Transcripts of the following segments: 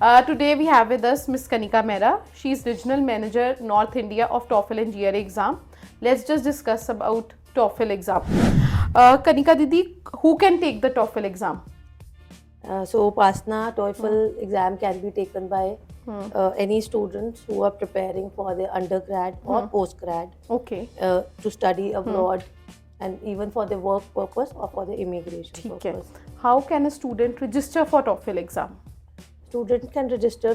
Today we have with us Miss Kanika Mehra. She is Regional Manager North India of TOEFL and GRE exam. Let's just discuss about TOEFL exam. Kanika Didi, who can take the TOEFL exam? So Upasana TOEFL exam can be taken by any students who are preparing for their undergrad or postgrad Okay. to study abroad and even for their work purpose or for the immigration ठीक है. purpose. How can a student register for TOEFL exam? Student can register,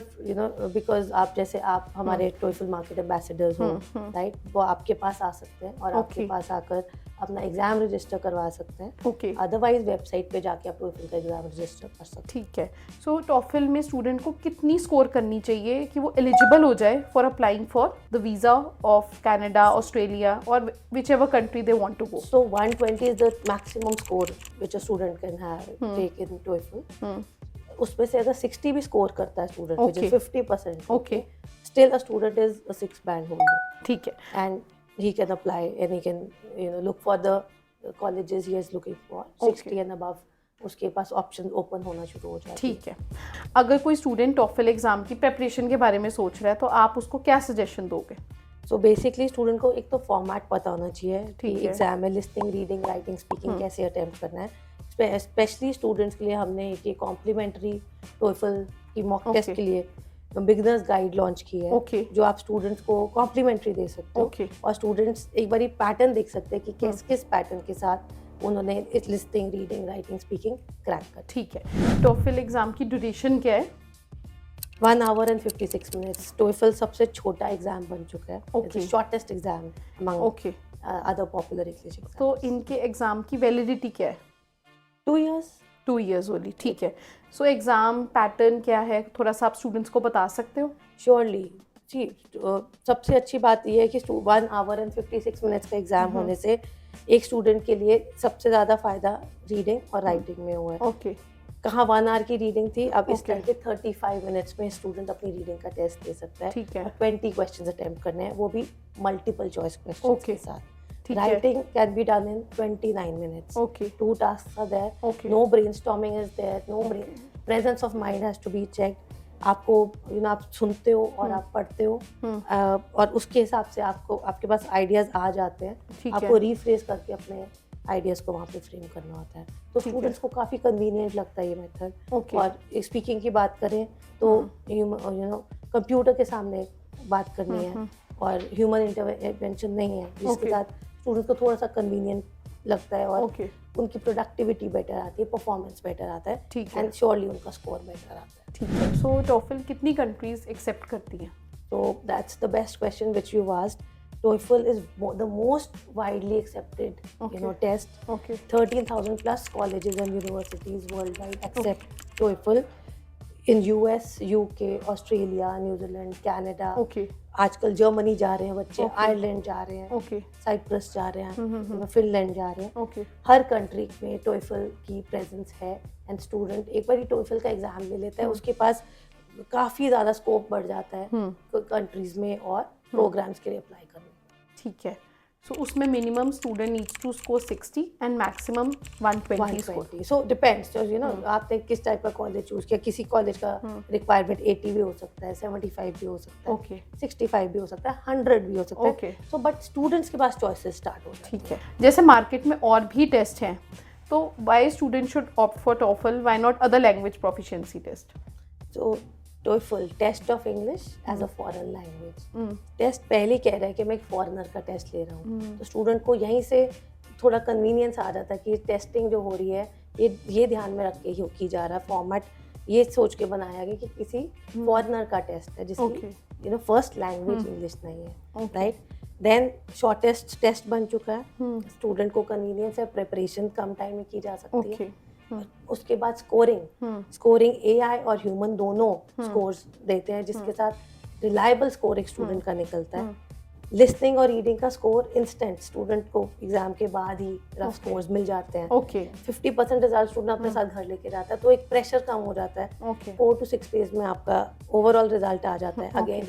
because आप जैसे आप हमारे TOEFL market ambassadors हो, right, वो आपके पास आ सकते हैं और आपके Okay. पास आकर अपना एग्जाम रजिस्टर करवा सकते हैं. Okay. अदरवाइज वेबसाइट पे जाके आप TOEFL का एग्जाम रजिस्टर कर सकते हैं. ठीक है. सो TOEFL में स्टूडेंट को कितनी स्कोर करनी चाहिए कि वो एलिजिबल हो जाए for applying for the visa of Canada, Australia और whichever country they want to go? So 120 is the maximum score which a student can have take in TOEFL. उसमें से अगर 60 भी स्कोर करता है student, which is 50%, Okay. still a student is a 6 band holder ठीक है. and he can apply and he can look for the colleges he is looking for. 60 and above उसके पास option open होना शुरू हो जाते हैं. ठीक है. अगर कोई स्टूडेंट TOEFL एग्जाम की प्रेपरेशन के बारे में सोच रहा है तो आप उसको क्या सजेशन दोगे? सो बेसिकली स्टूडेंट को एक तो फॉर्मेट पता होना चाहिए कि ठीक है. एग्जाम में लिस्टिंग, रीडिंग, राइटिंग, स्पीकिंग कैसे अटेम्प्ट करना है. स्पेशली स्टूडेंट्स के लिए हमने एक कॉम्प्लीमेंट्री TOEFL की मॉक टेस्ट के लिए बिगिनर्स गाइड लॉन्च की है, Okay. जो आप स्टूडेंट्स को कॉम्प्लीमेंट्री दे सकते हो. Okay. और स्टूडेंट्स एक बारी पैटर्न देख सकते हैं कि किस पैटर्न के साथ उन्होंने इस listing, reading, writing, speaking crack कर. ठीक है. TOEFL एग्जाम की ड्यूरेशन क्या है? 1 hour and 56 minutes. TOEFL सबसे छोटा एग्जाम बन चुका है. Okay. Shortest exam among okay. other popular English exams. तो इनके एग्जाम की वैलिडिटी क्या है? 2 years. 2 years only. ठीक है. सो एग्जाम पैटर्न क्या है, थोड़ा सा आप स्टूडेंट्स को बता सकते हो? श्योरली जी. सबसे अच्छी बात यह है कि 1 hour and 56 minutes का एग्जाम होने से एक स्टूडेंट के लिए सबसे ज़्यादा फायदा रीडिंग और राइटिंग में हुआ है. ओके. कहाँ 1 hour की रीडिंग थी, अब इस Okay. टाइम पे 35 मिनट्स में स्टूडेंट अपनी रीडिंग का टेस्ट दे सकता है. ठीक है. और 20 क्वेश्चंस अटेम्प्ट करने हैं, वो भी मल्टीपल चॉइस क्वेश्चंस Okay. के साथ. ठीक है. Writing can be done in 29 minutes. Okay. 2 tasks are there. Okay. No brainstorming is there. Presence of mind has to be checked. आपको आप सुनते हो और आप पढ़ते हो, और उसके हिसाब से आपके पास आइडियाज आ जाते हैं. ठीक है. आपको रीफ्रेज करके अपने आइडियाज को वहाँ पे फ्रेम करना होता है. तो ठीक है. स्टूडेंट्स को काफ़ी कन्वीनियंट लगता है ये मेथड. Okay. और स्पीकिंग की बात करें तो कंप्यूटर के सामने बात करनी है और ह्यूमन इंटरवेंशन नहीं है, जिसके Okay. साथ स्टूडेंट्स को थोड़ा सा कन्वीनियंट लगता है और ओके. उनकी प्रोडक्टिविटी बेटर आती है, परफॉर्मेंस बेटर आता है, ठीक है. एंड श्योरली उनका स्कोर बेटर आता है. ठीक है. सो TOEFL कितनी कंट्रीज एक्सेप्ट करती हैं? So that's the best question which you've asked. TOEFL is the most widely accepted Okay. test. Okay. 13,000 plus colleges and universities worldwide accept TOEFL. In US, UK, Australia, New Zealand, Canada. Okay. आजकल Germany जा रहे हैं बच्चे, Okay. Ireland जा रहे हैं, okay. Cyprus जा रहे हैं, फिनलैंड जा रहे हैं. ओके. हर कंट्री में TOEFL की प्रेजेंस है एंड स्टूडेंट एक बार TOEFL का एग्जाम ले लेता है, उसके पास काफ़ी ज़्यादा स्कोप बढ़ जाता है कंट्रीज में और प्रोग्राम्स के लिए अप्लाई करने. ठीक है. सो उसमें minimum student needs to score 60 and maximum 120 score. 120. So depends, आपने किस टाइप का कॉलेज चूज किया. किसी कॉलेज का रिक्वायरमेंट 80 भी हो सकता है, 75 भी हो सकता है, ओके. 65 भी हो सकता है, 100 भी हो सकता Okay. है. सो बट स्टूडेंट्स के पास चॉइसेस स्टार्ट हो जाते हैं. ठीक है. जैसे मार्केट में और भी टेस्ट हैं, तो why student should opt for TOEFL, why not other language proficiency test? So TOEFL, test of English as a foreign language. Test पहले कह रहा है कि मैं एक फॉरेनर का टेस्ट ले रहा हूँ, तो स्टूडेंट को यहीं से थोड़ा कन्वीनियंस आ जाता है कि टेस्टिंग जो हो रही है ये ध्यान में रख के ही की जा रहा है. फॉर्मेट ये सोच के बनाया गया कि किसी फॉरेनर का टेस्ट है जिसकी फर्स्ट लैंग्वेज इंग्लिश नहीं है, राइट. देन शॉर्टेस्ट टेस्ट बन चुका है. स्टूडेंट को कन्वीनियंस है, प्रिपरेशन कम टाइम में की जा सकती है. ओके. उसके बाद स्कोरिंग AI और ह्यूमन दोनों स्कोर्स देते हैं, जिसके साथ रिलायबल स्कोर एक स्टूडेंट का निकलता है. लिसनिंग और रीडिंग का स्कोर इंस्टेंट स्टूडेंट को एग्जाम के बाद ही रफ स्कोर्स मिल जाते हैं. ओके. 50% रिजल्ट स्टूडेंट अपने साथ घर लेके जाता है, तो एक प्रेशर कम हो जाता है. ओके. 4 to 6 days में आपका ओवरऑल रिजल्ट आ जाता है. Again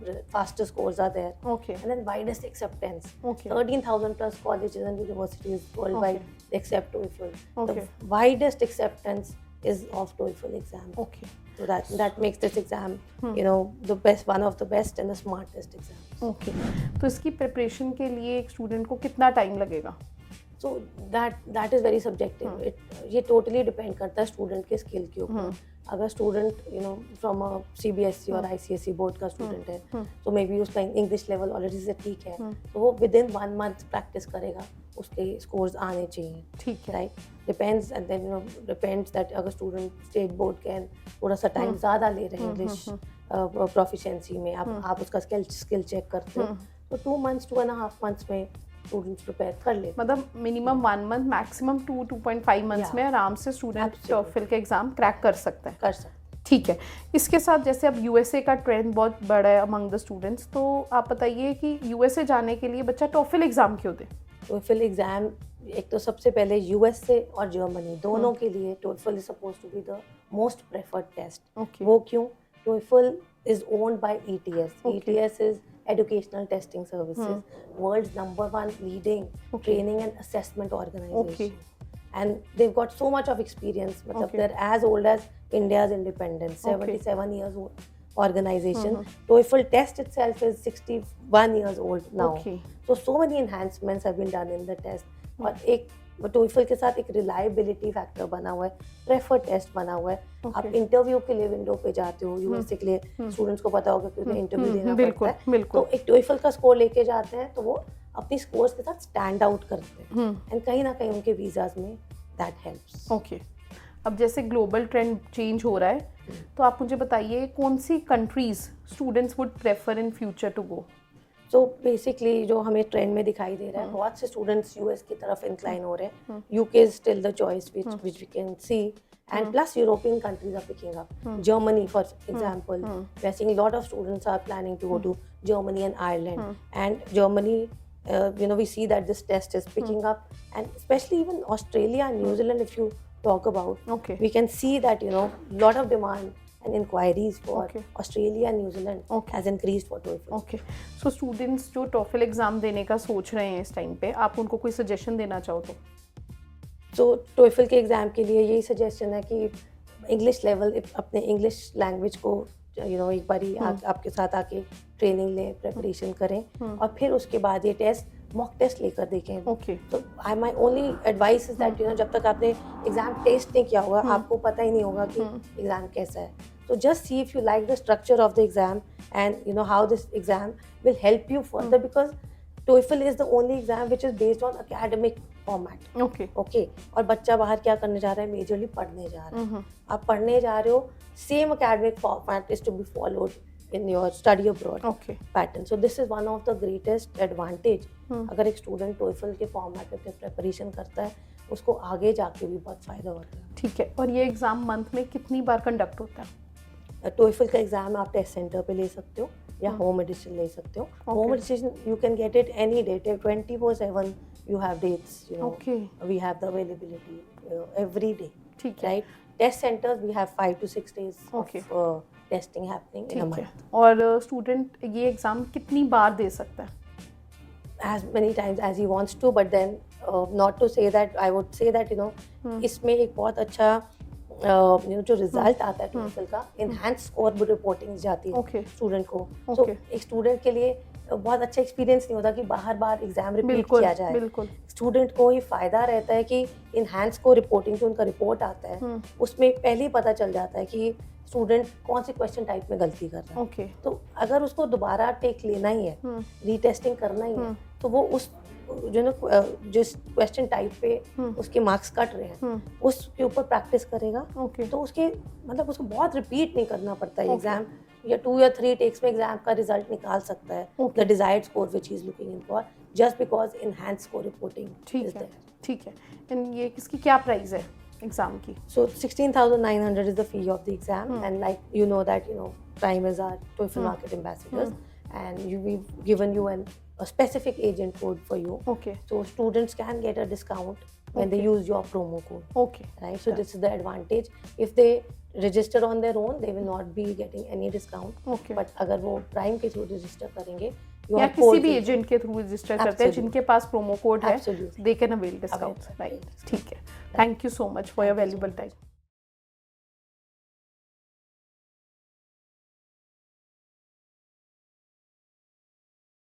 the faster scores are there. Okay. And then widest acceptance. Okay. 13,000 plus colleges and universities worldwide accept TOEFL. Okay. The widest acceptance is of TOEFL exam. Okay. So that makes this exam, you know, the best, one of the best and the smartest exams. Okay, तो इसकी preparation के लिए एक student को कितना time लगेगा? So that is very subjective. ये totally depend करता है स्टूडेंट के स्किल के ऊपर. अगर student you know from a CBSE और ICSE बोर्ड का स्टूडेंट है तो मे बी उसका इंग्लिश लेवल ऑलरेडी से ठीक है, तो वो विद इन 1 मंथ प्रैक्टिस करेगा, उसके स्कोर्स आने चाहिए. ठीक है, right, depends and then you know depends that अगर स्टूडेंट स्टेट बोर्ड के थोड़ा सा टाइम ज़्यादा ले रहे हैं इंग्लिश प्रोफिशिएंसी में, आप उसका स्किल चेक करते हो तो 2 मंथ्स 2.5 मंथ्स में स्टूडेंट्स प्रिपेयर कर ले. मतलब मिनिमम 1 मंथ, मैक्सिमम 2.5 मंथ्स में आराम से स्टूडेंट टॉफल का एग्जाम क्रैक कर सकता है. कर सकते. ठीक है, इसके साथ जैसे अब USA का ट्रेंड बहुत बड़ा है अमंग द स्टूडेंट्स, तो आप बताइए कि USA जाने के लिए बच्चा टॉफल एग्जाम क्यों दे? टोफल एग्जाम एक तो सबसे पहले USA और जर्मनी दोनों के लिए TOEFL is supposed to be the most preferred test. Okay, वो क्यों? TOEFL is owned by ETS. ETS इज Educational Testing Services, world's #1 leading training and assessment organization. And they've got so much of experience. They're as old as India's independence, 77 years old organization. TOEFL test itself is 61 years old now. So many enhancements have been done in the test. और एक TOEFL के साथ एक reliability factor बना हुआ है, preferred test बना हुआ है. आप इंटरव्यू के लिए विंडो पे जाते हो, यूएसए के लिए स्टूडेंट्स को पता होगा कि उन्हें इंटरव्यू देना पड़ता है, तो एक TOEFL का स्कोर लेके जाते हैं तो वो अपनी स्कोर्स के साथ स्टैंड आउट करते हैं एंड कहीं ना कहीं उनके वीजाज में दैट हेल्प्स. ओके, अब जैसे ग्लोबल ट्रेंड चेंज हो रहा है तो आप मुझे बताइए कौन सी countries students would prefer in future to go? So basically जो हमें ट्रेंड में दिखाई दे रहा है, बहुत से स्टूडेंट्स यूएस की तरफ इंक्लाइन हो रहे हैं. UK is still the choice which we can see, and plus European countries are picking up. Germany for example, we are seeing lot of students are planning to go to Germany and Ireland. And Germany, you know, we see that this test is picking up, and especially even Australia and New Zealand, if you talk about, we can see that, you know, lot of demand and inquiries for Australia and New Zealand has increased for TOEFL. Okay, so students जो TOEFL exam देने का सोच रहे हैं इस time पे, आप उनको कोई सजेशन देना चाहो तो? So TOEFL के एग्जाम के लिए यही सजेशन है कि इंग्लिश लेवल, अपने इंग्लिश लैंग्वेज को यू नो एक बारी आपके साथ आके ट्रेनिंग लें, प्रिपरेशन करें, और फिर उसके बाद ये टेस्ट मॉक टेस्ट लेकर देखें. तो my only advice is that, you know, जब तक आपने एग्जाम टेस्ट नहीं किया होगा आपको पता ही नहीं होगा कि एग्जाम कैसा है. तो just see if you like the structure of the exam and you know how this exam will help you further, because TOEFL is the only exam which is based on academic format. Okay. और बच्चा बाहर क्या करने जा रहा है? Majorly पढ़ने जा रहा है. आप पढ़ने जा रहे हो, same academic format is to be followed in your study abroad pattern. So this is one of the greatest advantage. अगर एक स्टूडेंट TOEFL के फॉर्मेट पे प्रिपरेशन करता है, उसको आगे जाके भी बहुत फायदा होता है. ठीक है, और ये एग्जाम मंथ में कितनी बार कंडक्ट होता है? TOEFL का एग्जाम आप टेस्ट सेंटर पे ले सकते हो या होम एडिशन ले सकते हो. Home edition you can get it any day, 24/7 you have dates, you know. We have the availability every day. ठीक है, right? Test centers we have 5 to 6 days of testing happening in a month. और student ये exam कितनी बार दे सकता है? As many times as he wants to, but then not to say that, I would say that, you know, इसमें एक बहुत अच्छा जो रिजल्ट आता है TOEFL का, इनहैंस स्कोर रिपोर्टिंग जाती है स्टूडेंट को. तो एक स्टूडेंट के लिए बहुत अच्छा एक्सपीरियंस नहीं होता कि बार बार एग्जाम रिपीट किया जाए. स्टूडेंट को ये फायदा रहता है कि इनहैंस स्कोर रिपोर्टिंग जो उनका रिपोर्ट आता है उसमें पहले ही पता चल जाता है कि स्टूडेंट कौन से क्वेश्चन टाइप में गलती कर रहा है. तो अगर उसको दोबारा टेक लेना ही है, रीटेस्टिंग करना ही है, तो वो उस जो ना जिस क्वेश्चन टाइप पे उसके मार्क्स कट रहे हैं उसके ऊपर प्रैक्टिस करेगा. तो उसके मतलब उसको बहुत रिपीट नहीं करना पड़ता है. एग्जाम या 2 या 3 टेक्स में एग्जाम का रिजल्ट निकाल सकता है, the desired score which he is looking in for, just because enhance score reporting is there. ठीक है, एंड ये किसकी क्या प्राइस है एग्जाम की? So 16,900 is the fee of the exam, and like you know that, you know, Prime is our TOEFL market ambassadors, and we've given you a specific agent code for you. So students can get a discount when they use your promo code. Right. So this is the advantage. If they register on their own, they will not be getting any discount. But अगर वो Prime के through register करेंगे या किसी भी agent के through register करते हैं जिनके पास प्रोमो कोड है, they can avail discount. Right, ठीक है. Thank you so much for your valuable time.